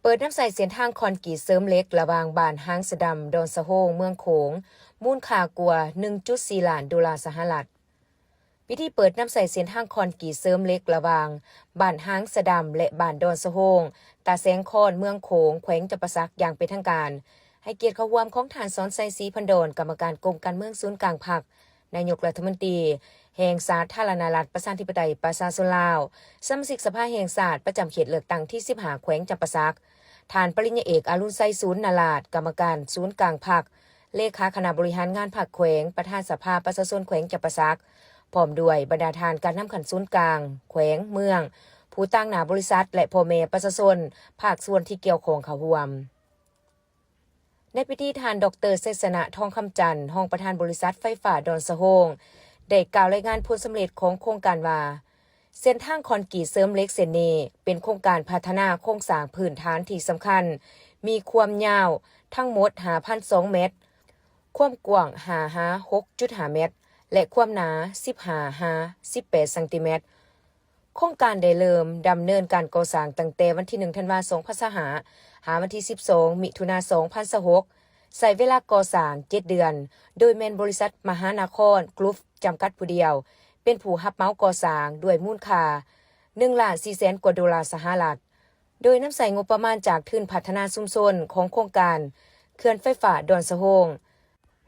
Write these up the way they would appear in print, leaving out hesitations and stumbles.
เปิดน้ำใส่เส้นทางคอนกรีตเสริมเหล็กระหว่างบ้านห้างสะดำดอนสะโฮงเมืองโขงมูลค่ากว่า 1.4 ล้านดอลลาร์สหรัฐพิธีเปิดน้ำใส่เส้นทางคอนกรีตเสริมเหล็กระหว่างบ้านห้างสะดำและบ้านดอนสะโฮงตาแสงคอนเมืองโขงแขวงจำปาสักอย่างเป็นทางการให้เกียรติเข้าร่วมของท่านสอนไซศรีพันดอนกรรมการกรมการเมืองศูนย์กลางพรรคนายกรัฐมนตรีแห่งสาธารณรัฐประชาธิปไตยประชาชนลาวสมาชิกสภาแห่งชาติประจำเขตเลือกตั้งที่15แขวงจำปาสักท่านปริญญาเอกอรุณไซศูนย์นาลาดกรรมการศูนย์กลางพรรคเลขาคณะบริหารงานพรรคแขวงประธานสภาประชาชนแขวงจำปาสักพร้อมด้วยบรรดาทานการนำขันศูนย์กลางแขวงเมืองผู้ตั้งหน้าบริษัทและพ่อแม่ประชาชนภาคส่วนที่เกี่ยวข้องเข้าร่วมในพิธีทานดร.เสษณะทองคำจันทร์รองประธานบริษัทไฟฟ้าดอนสะโฮงได้กล่าวรายงานผลสำเร็จของโครงการว่าเส้นทางคอนกรีตเสริมเหล็กเส้นนี้เป็นโครงการพัฒนาโครงสร้างพื้นฐานที่สำคัญมีความยาวทั้งหมด 5,200 เมตรความกว้าง6.5 เมตรและความหนา15-18 เซนติเมตรโครงการได้เริ่มดำเนินการก่อสร้างตั้งแต่วันที่1ธันวาคม2565หาวันที่12มิถุนายน2026ใช้เวลาก่อสร้าง7เดือนโดยแม่นบริษัทมหานครกรุ๊ปจำกัดผู้เดียวเป็นผู้รับเหมาก่อสร้างด้วยมูลค่า 1,400,000 กว่าดอลลาร์สหรัฐโดยนำใส่งบประมาณจากทุนพัฒนาชุมชนของโครงการเขื่อนไฟฟ้าดอนสะโฮง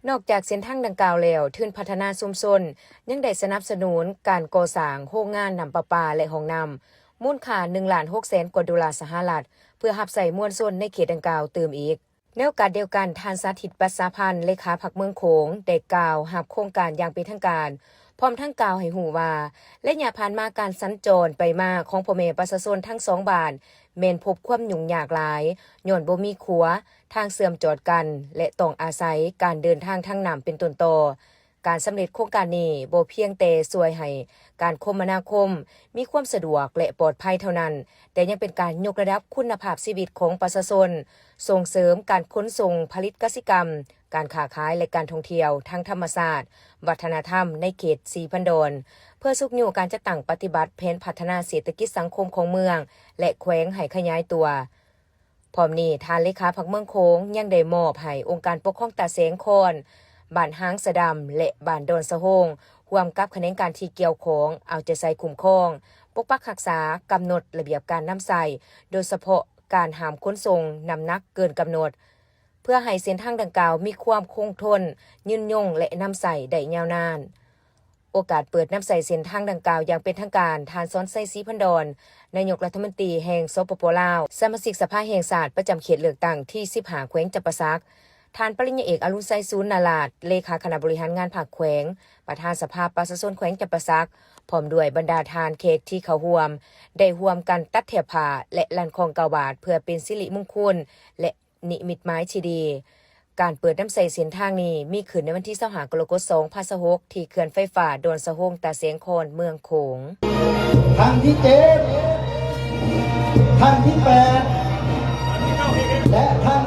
นอกจากเส้นทางดังกล่าวแล้วทุนพัฒนาชุมชนยังได้สนับสนุนการก่อสร้างโรงงานน้ำประปาและห้องน้ำมูลค่า 1,600,000 กว่าดอลลาร์สหรัฐเพื่อรับใช้มวลชนในเขตดังกล่าวเติมอีกในโอกาสเดียวกันท่านสาธิตปัสสาพันธ์เลขาพรรคเมืองโขงได้กล่าวรับโครงการอย่างเป็นทางการพร้อมทั้งกล่าวให้หูว่าและอย่าผ่านมาการสัญจรไปมาของพ่อแม่ประชาชนทั้ง2บ้านแม่นพบความยุ่งยากหลายย้อนบ่มีขัวทางเสื่อมจอดกันและต้องอาศัยการเดินทางทางน้ำเป็นต้นต่อการสำเร็จโครงการนี้บ่เพียงแต่ช่วยให้การคมนาคมมีความสะดวกและปลอดภัยเท่านั้นแต่ยังเป็นการยกระดับคุณภาพชีวิตของประชาชนส่งเสริมการขนส่งผลิตกสิกรรมการค้าขายและการท่องเที่ยวทางธรรมศาสตร์วัฒนธรรมในเขตศรีพันดอนเพื่อสุกอยู่การจัดตั้งปฏิบัติแผนพัฒนาเศรษฐกิจสังคมของเมืองและแขวงให้ขยายตัวพร้อมนี้ทานเลขาพรรคเมืองโขงยังได้มอบให้องค์การปกครองตาแสงคอนบ้านห้างสะดำและบ้านดอนสะโฮงร่วมกับคณะการที่เกี่ยวข้องเอาใจใส่คุ้มครองปกปักรักษากำหนดระเบียบการนำใส่โดยเฉพาะการห้ามขนส่งน้ำหนักเกินกำหนดเพื่อให้เส้นทางดังกล่าวมีความคงทนยืนยงและนำใส่ได้ยาวนานโอกาสเปิดน้ำใส่เส้นทางดังกล่าวอย่างเป็นทางการทานซ้อนไซศรีพันดอนนายกรัฐมนตรีแห่งสปป.ลาวสมาชิกสภาแห่งชาติประจำเขตเลือกตั้งที่15แขวงจำปาสักท่านปริญญาเอกอรุณไซศูนย์นาลาดเลขาคณะบริหารงานพรรคแขวงประธานสภาประชาชนแขวงจำปาสักพร้อมด้วยบรรดาทานเขตที่เขาร่วมได้ร่วมกันตัดเทียบผ้าและลั่นคองกาวาดเพื่อเป็นสิริมงคลและนิมิตหมายที่ดีการเปิดน้ำใส่เส้นทางนี้มีขึ้นในวันที่25กรกฎาคม2026ที่เขื่อนไฟฟ้าดอนสะโฮงตาเสียงโคนเมืองโขงท่านที่7ท่านที่8และท่าน